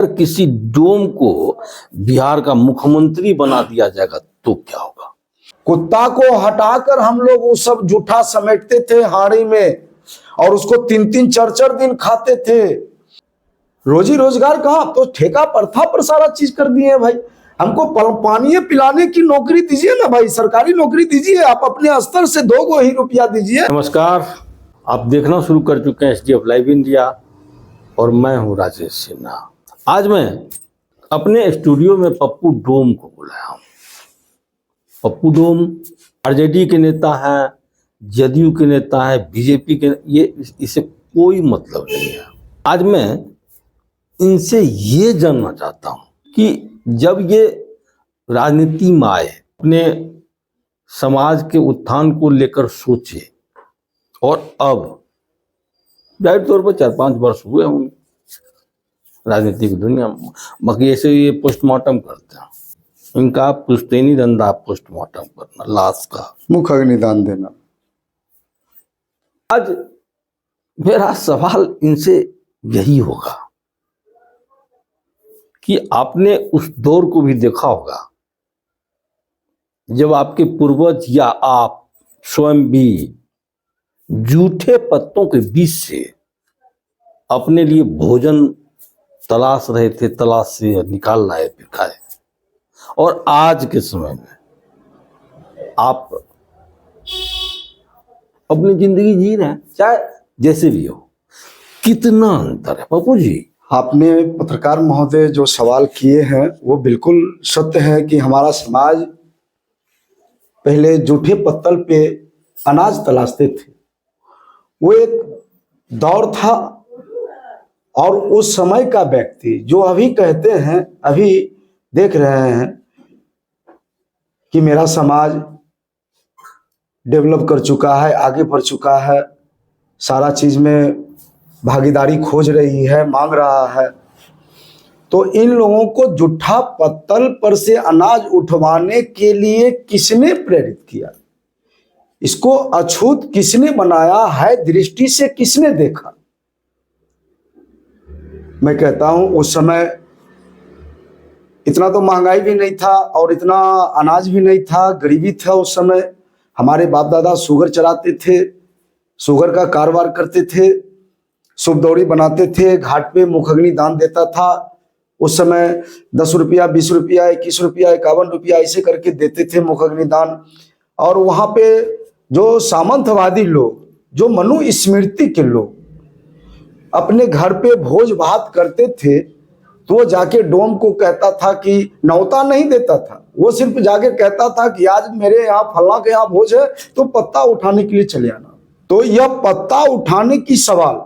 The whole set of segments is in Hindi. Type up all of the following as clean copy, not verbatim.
अगर किसी डोम को बिहार का मुख्यमंत्री बना दिया जाएगा तो क्या होगा? कुत्ता को हटाकर हम लोग वो सब जूठा समेटते थे हाड़ी में और उसको 3-3 4-4 दिन खाते थे। रोजी रोजगार कहाँ, तो ठेका प्रथा पर सारा चीज कर दिए भाई। हमको पानी पिलाने की नौकरी दीजिए ना भाई, सरकारी नौकरी दीजिए, आप अपने स्तर से 2 ही रुपया दीजिए। नमस्कार, आप देखना शुरू कर चुके हैं एचडीएफ लाइव इंडिया और मैं हूं राजेश सिन्हा। आज मैं अपने स्टूडियो में पप्पू डोम को बुलाया हूं। पप्पू डोम आरजेडी के नेता हैं, जदयू के नेता हैं, बीजेपी के, ये इससे कोई मतलब नहीं है। आज मैं इनसे ये जानना चाहता हूं कि जब ये राजनीति में आए, अपने समाज के उत्थान को लेकर सोचे और अब जाहिर तौर पर 4-5 वर्ष हुए होंगे राजनीतिक दुनिया में, बाकी ऐसे ये पोस्टमार्टम करते हैं। इनका पुश्तैनी धंधा पोस्टमार्टम करना, लाश का मुख अग्निदान देना। आज मेरा सवाल इनसे यही होगा कि आपने उस दौर को भी देखा होगा जब आपके पूर्वज या आप स्वयं भी जूठे पत्तों के बीच से अपने लिए भोजन तलाश रहे थे, तलाश से निकाल लाए, फिर खाए। और आज के समय में आप अपनी जिंदगी जी रहे हैं, चाहे जैसे भी हो। कितना अंतर है पप्पू जी? आपने पत्रकार महोदय जो सवाल किए हैं वो बिल्कुल सत्य है कि हमारा समाज पहले जूठे पत्तल पे अनाज तलाशते थे। वो एक दौर था और उस समय का व्यक्ति जो अभी कहते हैं, अभी देख रहे हैं कि मेरा समाज डेवलप कर चुका है, आगे बढ़ चुका है, सारा चीज में भागीदारी खोज रही है, मांग रहा है, तो इन लोगों को जूठा पत्तल पर से अनाज उठवाने के लिए किसने प्रेरित किया? इसको अछूत किसने बनाया है? दृष्टि से किसने देखा? मैं कहता हूं उस समय इतना तो महंगाई भी नहीं था और इतना अनाज भी नहीं था, गरीबी था उस समय। हमारे बाप दादा शुगर चलाते थे, शुगर का कारोबार करते थे, शुभ दौड़ी बनाते थे, घाट पे मुखअग्नि दान देता था। उस समय 10 रुपया, 20 रुपया, 21 रुपया, 51 रुपया ऐसे करके देते थे मुखअग्नि दान। और वहां पे जो सामंतवादी लोग, जो मनुस्मृति के लोग अपने घर पे भोज भात करते थे, तो वो जाके डोम को कहता था कि न्योता नहीं देता था, वो सिर्फ जाके कहता था कि आज मेरे यहाँ फल्ला के यहाँ भोज है तो पत्ता उठाने के लिए चले आना। तो यह पत्ता उठाने की सवाल,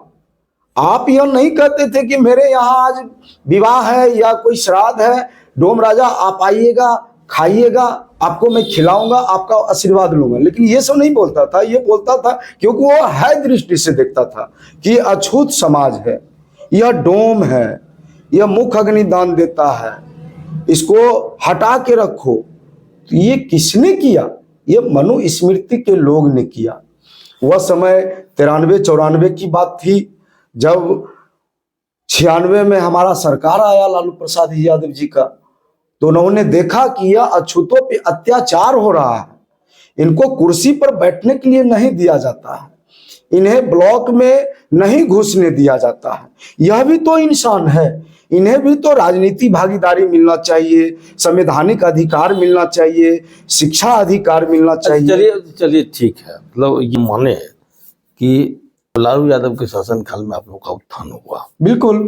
आप यह नहीं कहते थे कि मेरे यहाँ आज विवाह है या कोई श्राद्ध है, डोम राजा आप आइएगा, खाइएगा, आपको मैं खिलाऊंगा, आपका आशीर्वाद लूंगा। लेकिन ये सब नहीं बोलता था। ये बोलता था क्योंकि वो है दृष्टि से देखता था कि अछूत समाज है, यह डोम है, यह मुख अग्निदान देता है, इसको हटा के रखो। तो ये किसने किया? ये मनुस्मृति के लोग ने किया। वह समय 93-94 की बात थी, जब 96 में हमारा सरकार आया लालू प्रसाद यादव जी का, तो उन्होंने देखा कि यह अछूतों पे अत्याचार हो रहा है, इनको कुर्सी पर बैठने के लिए नहीं दिया जाता है, इन्हें ब्लॉक में नहीं घुसने दिया जाता है। यह भी तो इंसान है, इन्हें भी तो राजनीति भागीदारी मिलना चाहिए, संवैधानिक अधिकार मिलना चाहिए, शिक्षा अधिकार मिलना चाहिए। चलिए ठीक है, मतलब ये माने कि लालू यादव के शासनकाल में आप लोग का उत्थान हुआ, बिल्कुल।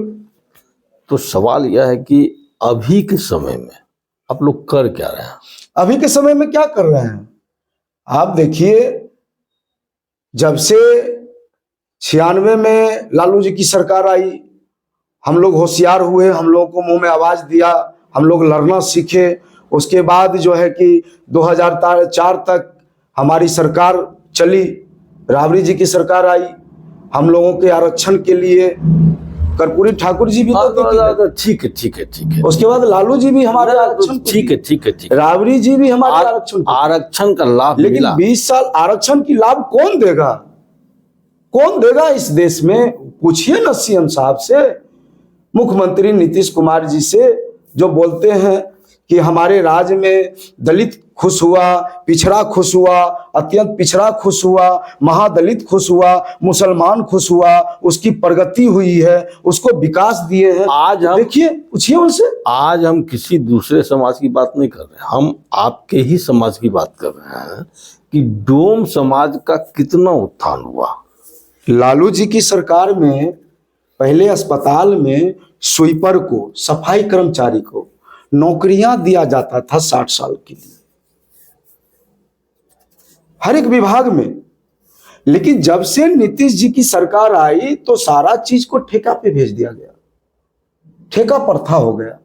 तो सवाल यह है कि अभी के समय में आप लोग कर क्या रहे हैं? अभी के समय में क्या कर रहे हैं? आप देखिए, जब से 96 में लालू जी की सरकार आई, हम लोग होशियार हुए, हम लोगों को मुंह में आवाज दिया, हम लोग लड़ना सीखे। उसके बाद जो है कि 2004 तक हमारी सरकार चली, राबड़ी जी की सरकार आई, हम लोगों के आरक्षण के लिए कर्पूरी ठाकुर जी भी तो ठीक है। उसके बाद लालू जी भी हमारे आरक्षण, ठीक है, राबड़ी जी भी हमारे आरक्षण का लाभ, लेकिन 20 साल आरक्षण की लाभ कौन देगा? कौन देगा इस देश में? पूछिए ना सीएम साहब से। मुख्यमंत्री नीतीश कुमार जी से, जो बोलते हैं कि हमारे राज्य में दलित खुश हुआ, पिछड़ा खुश हुआ, अत्यंत पिछड़ा खुश हुआ, महादलित खुश हुआ, मुसलमान खुश हुआ, उसकी प्रगति हुई है, उसको विकास दिए हैं। आज हम देखिए, पूछिए उनसे। आज हम किसी दूसरे समाज की बात नहीं कर रहे, हम आपके ही समाज की बात कर रहे हैं कि डोम समाज का कितना उत्थान हुआ। लालू जी की सरकार में पहले अस्पताल में स्वीपर को, सफाई कर्मचारी को नौकरियां दिया जाता था 60 साल के लिए, हर एक विभाग में। लेकिन जब से नीतीश जी की सरकार आई तो सारा चीज को ठेका पे भेज दिया गया, ठेका प्रथा हो गया।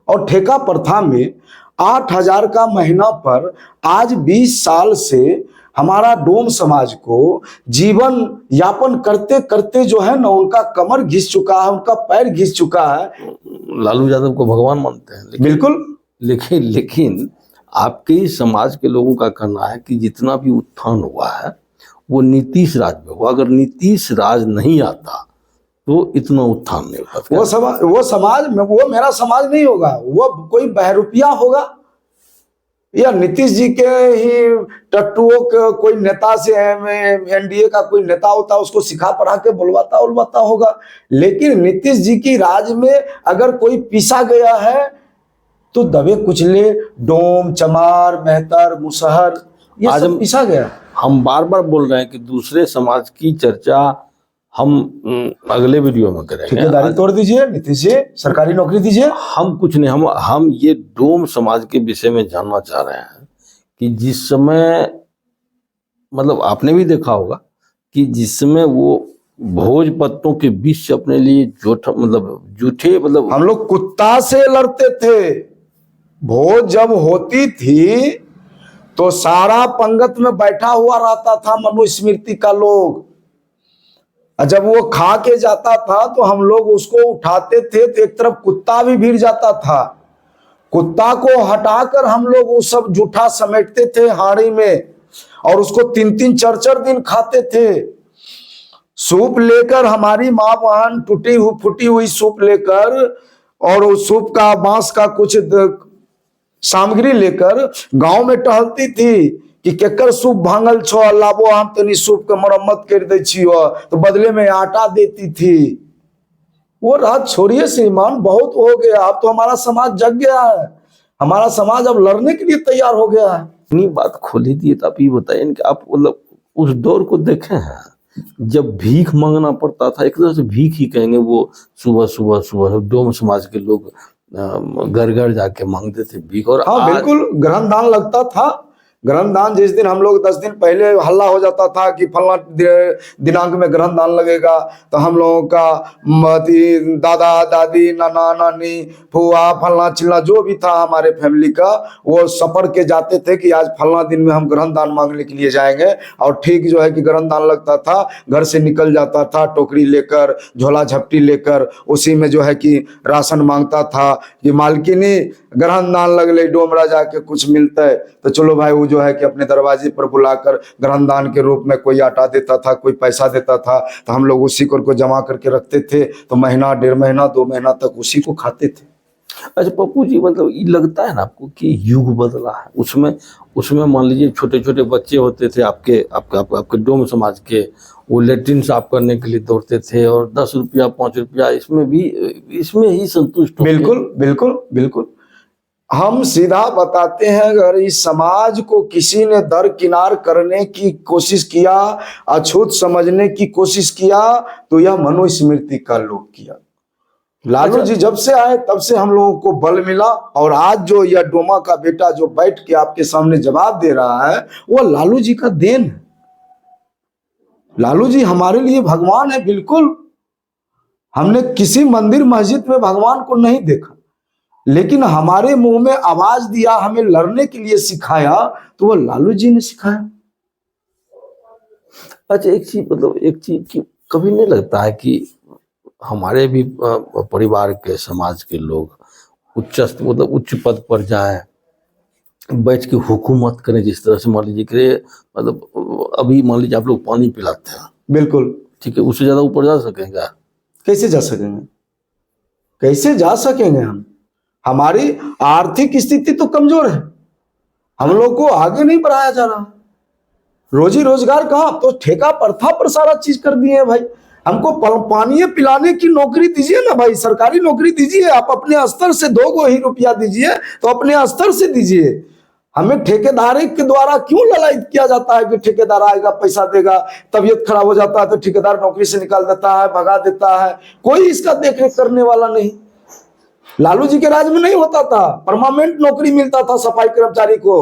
और ठेका प्रथा में 8,000 का महीना पर आज 20 साल से हमारा डोम समाज को जीवन यापन करते करते जो है ना, उनका कमर घिस चुका है, उनका पैर घिस चुका है। लालू यादव को भगवान मानते हैं, बिल्कुल। लेकिन आपके ही समाज के लोगों का कहना है कि जितना भी उत्थान हुआ है वो नीतीश राज में हुआ। अगर नीतीश राज नहीं आता तो इतना उत्थान नहीं होता। वो समाज में, वो मेरा समाज नहीं होगा, वो कोई बहरूपिया होगा या नीतीश जी के ही टट्टुओं के कोई नेता से, एनडीए का कोई नेता होता, उसको सिखा पढ़ा के बुलवाता उलवाता होगा। लेकिन नीतीश जी की राज में अगर कोई पीसा गया है तो दबे कुचले डोम, चमार, मेहतर, मुसहर, ये सब पीसा गया। हम बार बार बोल रहे हैं कि दूसरे समाज की चर्चा हम अगले वीडियो में करेंगे। ठेकेदारी तोड़ दीजिए, नीतीश जी सरकारी नौकरी दीजिए। हम कुछ नहीं, हम ये डोम समाज के विषय में जानना चाह रहे हैं कि जिस समय, मतलब आपने भी देखा होगा कि जिस समय वो भोज पत्तों के बीच से अपने लिए जूठे मतलब हम लोग कुत्ता से लड़ते थे। भोज जब होती थी तो सारा पंगत में बैठा हुआ रहता था मनुस्मृति का लोग, और जब वो खा के जाता था तो हम लोग उसको उठाते थे तो एक तरफ कुत्ता भी भीड़ जाता था। कुत्ता को हटाकर हम लोग वो सब जूठा समेटते थे हाड़ी में और उसको 3-3 4-4 दिन खाते थे। सूप लेकर, हमारी माँ बहन फूटी हुई सूप लेकर और उस सूप का, बांस का कुछ सामग्री लेकर गांव में टहलती थी कि केकर सूप भांगल छो, लाबो हम तनी सूप के मरम्मत कर दे छियो, तो बदले में आटा देती थी। वो रात छोड़िए श्रीमान, बहुत हो गया। अब तो हमारा समाज जग गया है, हमारा समाज अब लड़ने के लिए तैयार हो गया है। इतनी बात खोली दी तो आप ये बताइए कि आप मतलब उस दौर को देखे हैं जब भीख मांगना पड़ता था, एक तरह से भीख ही कहेंगे, वो सुबह सुबह सुबह डोम समाज के लोग घर घर जाके मांगते थे भीख। और हाँ बिल्कुल, ग्रहण दान लगता था। ग्रहण दान जिस दिन हम लोग 10 दिन पहले हल्ला हो जाता था कि फलना दिनांक में ग्रहण दान लगेगा, तो हम लोगों का दादा दादी, नाना नानी, फुआ, फलना चिल्ला जो भी था हमारे फैमिली का, वो सफर के जाते थे कि आज फलना दिन में हम ग्रहण दान मांगने के लिए जाएंगे। और ठीक जो है कि ग्रहण दान लगता था, घर से निकल जाता था टोकरी लेकर, झोला झपटी लेकर, उसी में जो है कि राशन मांगता था कि मालकिनी ग्रहण दान लगले, डोम राजा के कुछ मिलता है, तो चलो भाई वो जो है कि अपने दरवाजे पर बुलाकर ग्रहण दान के रूप में कोई आटा देता था, कोई पैसा देता था, तो हम लोग उसी को जमा करके रखते थे। तो महीना, 1.5 महीना, 2 महीना तक उसी को खाते थे। अच्छा पप्पू जी, मतलब ये लगता है ना आपको कि युग बदला है? उसमें मान लीजिए छोटे छोटे बच्चे होते थे आपके डोम समाज के, वो लेट्रिन साफ करने के लिए दौड़ते थे और 10 रुपया 5 रुपया इसमें ही संतुष्ट। बिल्कुल बिल्कुल बिल्कुल। हम सीधा बताते हैं, अगर इस समाज को किसी ने दरकिनार करने की कोशिश किया, अछूत समझने की कोशिश किया, तो यह मनुस्मृति का लोग किया। लालू जी जब से आए तब से हम लोगों को बल मिला, और आज जो यह डोमा का बेटा जो बैठ के आपके सामने जवाब दे रहा है, वो लालू जी का देन है। लालू जी हमारे लिए भगवान है। बिल्कुल, हमने किसी मंदिर मस्जिद में भगवान को नहीं देखा, लेकिन हमारे मुंह में आवाज दिया, हमें लड़ने के लिए सिखाया, तो वो लालू जी ने सिखाया। अच्छा एक चीज की कभी नहीं लगता है कि हमारे भी परिवार के, समाज के लोग उच्च पद पर जाए, बैठ के हुकूमत करें, जिस तरह से मान लीजिए कि मतलब अभी मान लीजिए आप लोग पानी पिलाते हैं, बिल्कुल ठीक है, उससे ज्यादा ऊपर जा सकेंगे? कैसे जा सकेंगे? कैसे जा सकेंगे हम? हमारी आर्थिक स्थिति तो कमजोर है, हम लोग को आगे नहीं बढ़ाया जा रहा। रोजी रोजगार कहाँ, तो ठेका प्रथा पर सारा चीज कर दिए हैं भाई। हमको पानी पिलाने की नौकरी दीजिए ना भाई, सरकारी नौकरी दीजिए। आप अपने स्तर से 2 गो ही रुपया दीजिए तो अपने स्तर से दीजिए। हमें ठेकेदार के द्वारा क्यों ललायित किया जाता है कि ठेकेदार आएगा पैसा देगा, तबीयत खराब हो जाता है तो ठेकेदार नौकरी से निकाल देता है, भगा देता है, कोई इसका देख रेख करने वाला नहीं। लालू जी के राज में नहीं होता था, परमानेंट नौकरी मिलता था सफाई कर्मचारी को,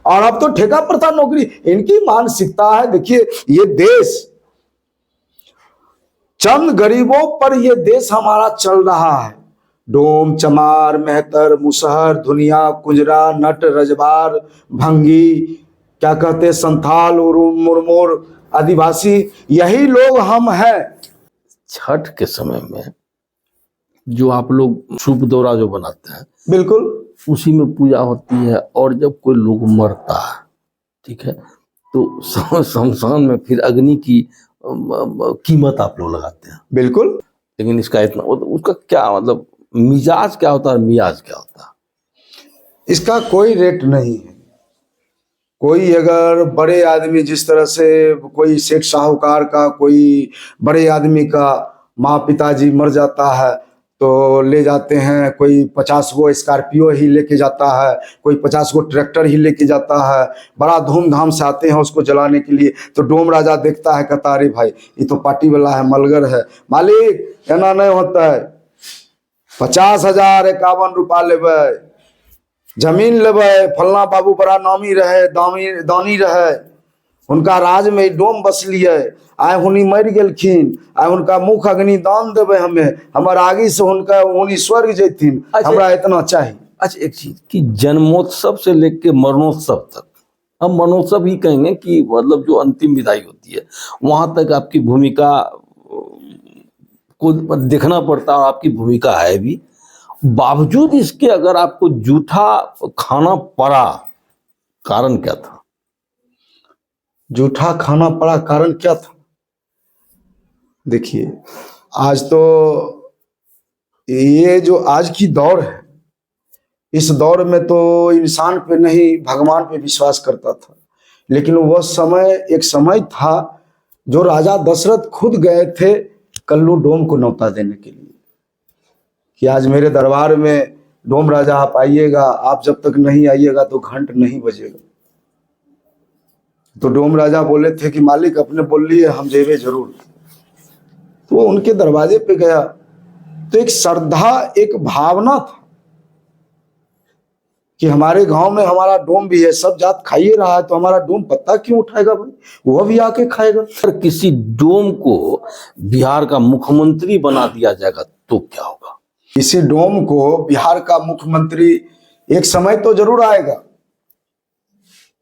और अब तो ठेका प्रथा नौकरी। इनकी मानसिकता है। देखिए, ये देश चंद गरीबों पर ये देश हमारा चल रहा है। डोम, चमार, मेहतर, मुसहर, धुनिया, कुंजरा, नट, रजबार, भंगी, क्या कहते, संथाल, मुरमुर, आदिवासी, यही लोग हम हैं। छठ के समय में जो आप लोग सूप दौरा जो बनाते हैं, बिल्कुल उसी में पूजा होती है। और जब कोई लोग मरता है, ठीक है, तो शमशान में फिर अग्नि की कीमत आप लोग लगाते हैं। बिल्कुल। लेकिन इसका इतना उसका क्या मतलब मिजाज क्या होता है, मियाज क्या होता है? इसका कोई रेट नहीं है। कोई अगर बड़े आदमी, जिस तरह से कोई सेठ साहूकार का, कोई बड़े आदमी का माँ पिताजी मर जाता है तो ले जाते हैं, कोई 50 गो स्कॉर्पियो ही लेके जाता है, कोई 50 गो ट्रैक्टर ही लेके जाता है, बड़ा धूमधाम से आते हैं उसको जलाने के लिए। तो डोम राजा देखता है, कहता अरे भाई ये तो पार्टी वाला है, मलगर है, मालिक एना नहीं होता है, 50,000 51 रुपया लेबै, जमीन लेबै, फलना बाबू बड़ा नामी रहे, दानी रहे, उनका राज में डोम बसलिए, आए हुनी मर गेलखिन, आए उनका मुख अग्नि दान देवे हमें, हमार आगे से उनका उन्हीं स्वर्ग जैथिन, हमरा इतना चाहिए। अच्छा, एक चीज कि जन्मोत्सव से लेके मरणोत्सव तक, हम मरणोत्सव ही कहेंगे कि मतलब जो अंतिम विदाई होती है, वहां तक आपकी भूमिका को देखना पड़ता है, और आपकी भूमिका है भी। बावजूद इसके अगर आपको जूठा खाना पड़ा, कारण क्या था? जूठा खाना पड़ा कारण क्या था? देखिए, आज तो ये जो आज की दौर है, इस दौर में तो इंसान पे नहीं भगवान पे विश्वास करता था। लेकिन वह समय एक समय था जो राजा दशरथ खुद गए थे कल्लू डोम को न्योता देने के लिए कि आज मेरे दरबार में डोम राजा आप आइएगा, आप जब तक नहीं आइएगा तो घंट नहीं बजेगा। तो डोम राजा बोले थे कि मालिक अपने बोल लिए, हम जेबे जरूर। तो वो उनके दरवाजे पे गया तो एक श्रद्धा, एक भावना था कि हमारे गांव में हमारा डोम भी है, सब जात खाइए रहा है तो हमारा डोम पत्ता क्यों उठाएगा भाई, वह भी आके खाएगा। अगर किसी डोम को बिहार का मुख्यमंत्री बना दिया जाएगा तो क्या होगा? इसी डोम को बिहार का मुख्यमंत्री एक समय तो जरूर आएगा,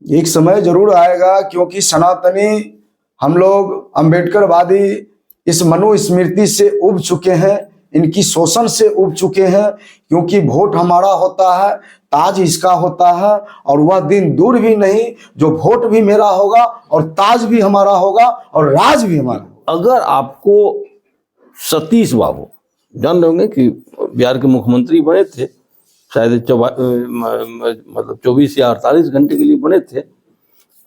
एक समय जरूर आएगा, क्योंकि सनातनी हम लोग अम्बेडकरवादी इस मनुस्मृति से उब चुके हैं, इनकी शोषण से उब चुके हैं। क्योंकि वोट हमारा होता है, ताज इसका होता है, और वह दिन दूर भी नहीं जो वोट भी मेरा होगा और ताज भी हमारा होगा और राज भी हमारा। अगर आपको सतीश बाबू, जान रहे होंगे कि बिहार के मुख्यमंत्री बने थे, शायद मतलब 24 या 48 घंटे के लिए बने थे,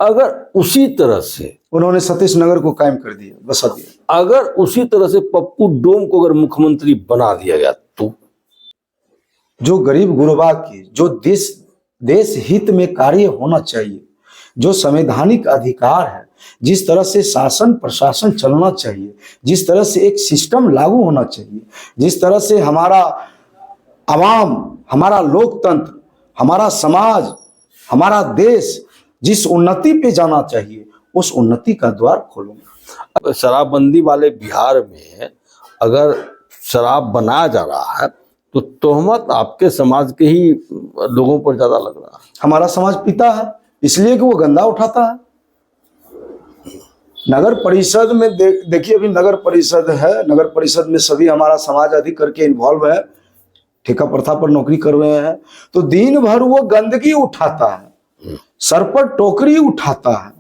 अगर उसी तरह से उन्होंने सतीश नगर को कायम कर दिया, बसा दिया, अगर उसी तरह से पप्पू डोम को अगर मुख्यमंत्री बना दिया गया तो जो गरीब गुरबा की, जो देश हित में कार्य होना चाहिए, जो संवैधानिक अधिकार है, जिस तरह से शासन प्रशासन चलना चाहिए, जिस तरह से एक सिस्टम लागू होना चाहिए, जिस तरह से हमारा आवाम, हमारा लोकतंत्र, हमारा समाज, हमारा देश जिस उन्नति पे जाना चाहिए, उस उन्नति का द्वार खोलूंगा। शराबबंदी वाले बिहार में अगर शराब बनाया जा रहा है तो तोहमत आपके समाज के ही लोगों पर ज्यादा लग रहा है। हमारा समाज पीता है इसलिए कि वो गंदा उठाता है। नगर परिषद में देखिए, अभी नगर परिषद है, नगर परिषद में सभी हमारा समाज अधिक करके इन्वॉल्व है, ठेका प्रथा पर नौकरी कर रहे हैं। तो दिन भर वो गंदगी उठाता है, सर पर टोकरी उठाता है,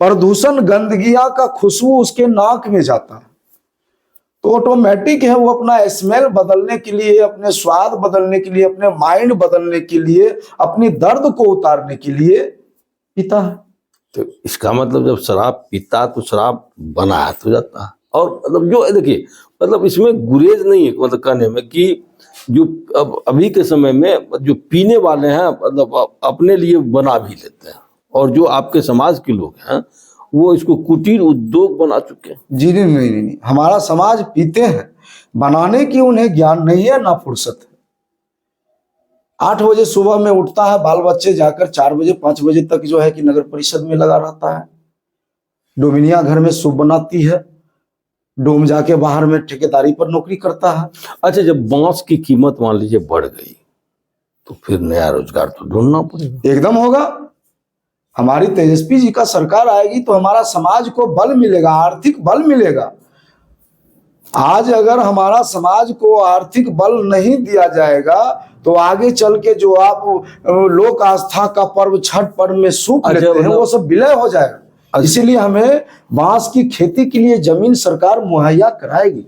प्रदूषण गंदगिया का खुशबू उसके नाक में जाता है। तो ऑटोमेटिक है वो अपना स्मेल बदलने के लिए, अपने स्वाद बदलने के लिए, अपने माइंड बदलने के लिए, अपनी दर्द को उतारने के लिए पीता है। तो इसका मतलब जब शराब पीता तो शराब बनाया तो जाता है। और मतलब जो देखिए, मतलब इसमें गुरेज नहीं है मतलब कहने में कि जो अब अभी के समय में जो पीने वाले हैं मतलब अपने लिए बना भी लेते हैं, और जो आपके समाज के लोग हैं वो इसको कुटीर उद्योग बना चुके हैं। जी नहीं नहीं नहीं नहीं, हमारा समाज पीते हैं, बनाने की उन्हें ज्ञान नहीं है ना फुर्सत है। 8 बजे सुबह में उठता है, बाल बच्चे जाकर 4 बजे 5 बजे तक जो है कि नगर परिषद में लगा रहता है। डोमिनिया घर में सूप बनाती है, डोम जाके बाहर में ठेकेदारी पर नौकरी करता है। अच्छा, जब बांस की कीमत मान लीजिए बढ़ गई तो फिर नया रोजगार तो ढूंढना पड़ेगा। एकदम होगा। हमारी तेजस्वी जी का सरकार आएगी तो हमारा समाज को बल मिलेगा, आर्थिक बल मिलेगा। आज अगर हमारा समाज को आर्थिक बल नहीं दिया जाएगा तो आगे चल के जो आप लोक आस्था का पर्व छठ पर्व में सूप अच्छा, लेते हैं मतलब- वो सब विलय हो जाएगा। अच्छा। इसीलिए हमें बांस की खेती के लिए जमीन सरकार मुहैया कराएगी,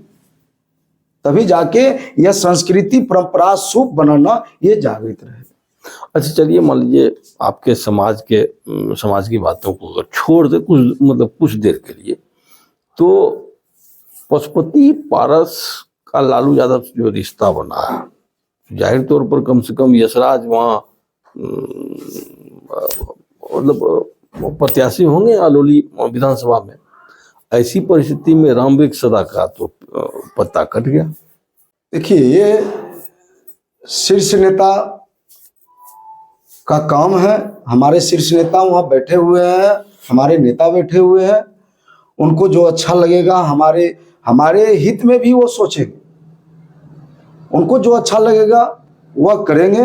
तभी जाके यह संस्कृति परंपरा सूप बनाना ये जागृत रहेगा। अच्छा, चलिए मान लीजिए आपके समाज की बातों को अगर छोड़ दे कुछ मतलब कुछ देर के लिए, तो पशुपति पारस का लालू यादव से जो रिश्ता बना है, जाहिर तौर पर कम से कम यशराज वहाँ मतलब प्रत्याशी होंगे अलोली विधानसभा में। ऐसी परिस्थिति में रामविक सदा का तो पत्ता कट गया। देखिए, ये शीर्ष नेता का काम है। हमारे शीर्ष नेता वहाँ बैठे हुए हैं, हमारे नेता बैठे हुए हैं, उनको जो अच्छा लगेगा हमारे हित में भी वो सोचेंगे, उनको जो अच्छा लगेगा वह करेंगे।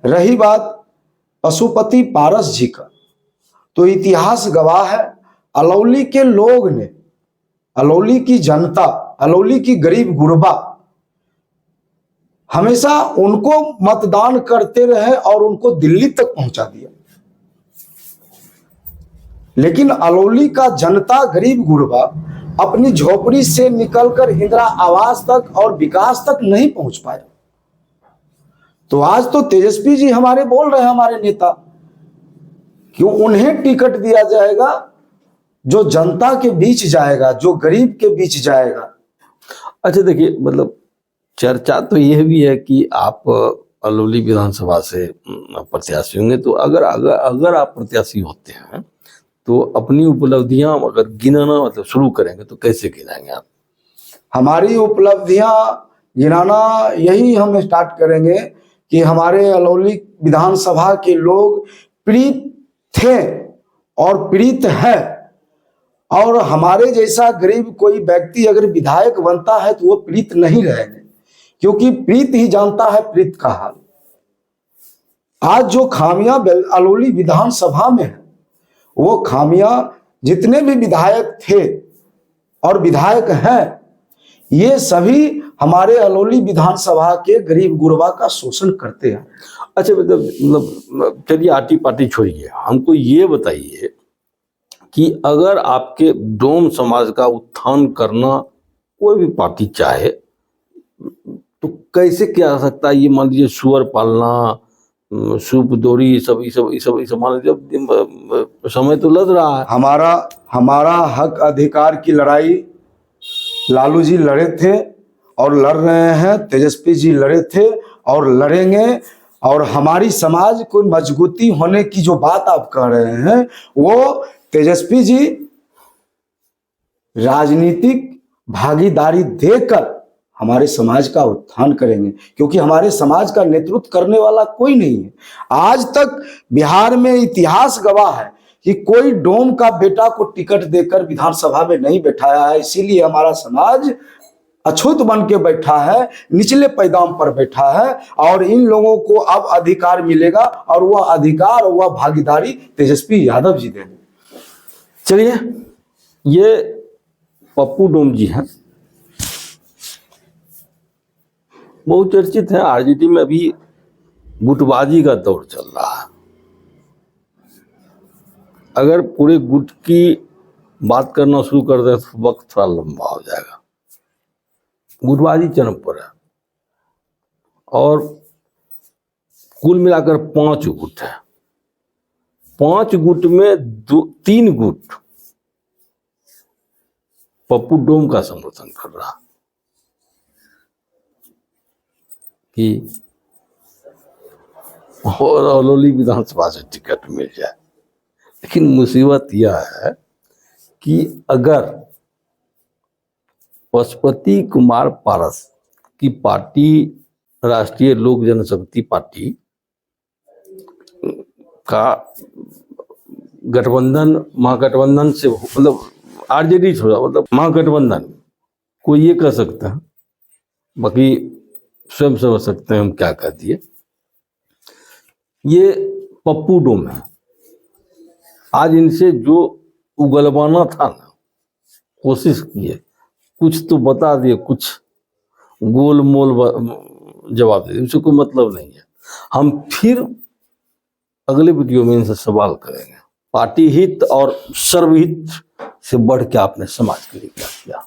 रही बात पशुपति पारस जी का, तो इतिहास गवाह है, अलौली के लोग ने, अलौली की जनता, अलौली की गरीब गुरबा हमेशा उनको मतदान करते रहे और उनको दिल्ली तक पहुंचा दिया। लेकिन अलौली का जनता गरीब गुरबा अपनी झोपड़ी से निकलकर इंदिरा आवास तक और विकास तक नहीं पहुंच पाया। तो आज तो तेजस्वी जी हमारे बोल रहे हैं, हमारे नेता, कि उन्हें टिकट दिया जाएगा जो जनता के बीच जाएगा, जो गरीब के बीच जाएगा। अच्छा, देखिए मतलब चर्चा तो यह भी है कि आप अलौली विधानसभा से प्रत्याशी होंगे, तो अगर आप प्रत्याशी होते हैं तो अपनी उपलब्धियां अगर गिनाना मतलब शुरू करेंगे तो कैसे गिनाएंगे आप? हमारी उपलब्धियां गिनाना यही हम स्टार्ट करेंगे कि हमारे अलौली विधानसभा के लोग प्रीत थे और प्रीत है, और हमारे जैसा गरीब कोई व्यक्ति अगर विधायक बनता है तो वो प्रीत नहीं रहेंगे, क्योंकि प्रीत ही जानता है प्रीत का हाल। आज जो खामियां अलौली विधानसभा में है, वो खामियां जितने भी विधायक थे और विधायक हैं, ये सभी हमारे अलौली विधानसभा के गरीब गुरबा का शोषण करते हैं। अच्छा, मतलब चलिए आटी पाटी छोड़िए, हमको ये बताइए कि अगर आपके डोम समाज का उत्थान करना कोई भी पार्टी चाहे तो कैसे किया जा सकता है? ये मान लीजिए सुअर पालना, सूप दोरी, ये सब मान लीजिए अब समय तो लग रहा है। हमारा हक अधिकार की लड़ाई लालू जी लड़े थे और लड़ रहे हैं, तेजस्वी जी लड़े थे और लड़ेंगे। और हमारी समाज को मजबूती होने की जो बात आप कह रहे हैं, वो तेजस्वी जी राजनीतिक भागीदारी देकर हमारे समाज का उत्थान करेंगे, क्योंकि हमारे समाज का नेतृत्व करने वाला कोई नहीं है। आज तक बिहार में इतिहास गवाह है कि कोई डोम का बेटा को टिकट देकर विधानसभा में नहीं बैठाया है। इसीलिए हमारा समाज अछूत बन के बैठा है, निचले पैदाम पर बैठा है, और इन लोगों को अब अधिकार मिलेगा, और वह अधिकार, वह भागीदारी तेजस्वी यादव जी देंगे। चलिए, ये पप्पू डोम जी हैं, बहुचर्चित हैं। आरजेडी में अभी गुटबाजी का दौर चल रहा है। अगर पूरे गुट की बात करना शुरू कर दे तो वक्त थोड़ा लंबा हो जाएगा। गुटबाजी चरम पर है और कुल मिलाकर 5 गुट है। 5 गुट में 3 गुट पप्पू डोम का समर्थन कर रहा कि और अलौली विधानसभा से टिकट मिल जाए। लेकिन मुसीबत यह है कि अगर पशुपति कुमार पारस की पार्टी राष्ट्रीय लोक जनशक्ति पार्टी का गठबंधन महागठबंधन से मतलब आरजेडी छोड़ा मतलब महागठबंधन को ये कह सकता है, बाकी स्वयं समझ सकते हैं हम क्या कह दिए। ये पप्पू डोम है। आज इनसे जो उगलवाना था ना, कोशिश किए, कुछ तो बता दिए, कुछ गोल मोल जवाब दे दिए, उनसे कोई मतलब नहीं है। हम फिर अगले वीडियो में इनसे सवाल करेंगे, पार्टी हित और सर्वहित से बढ़ के आपने समाज के लिए क्या किया।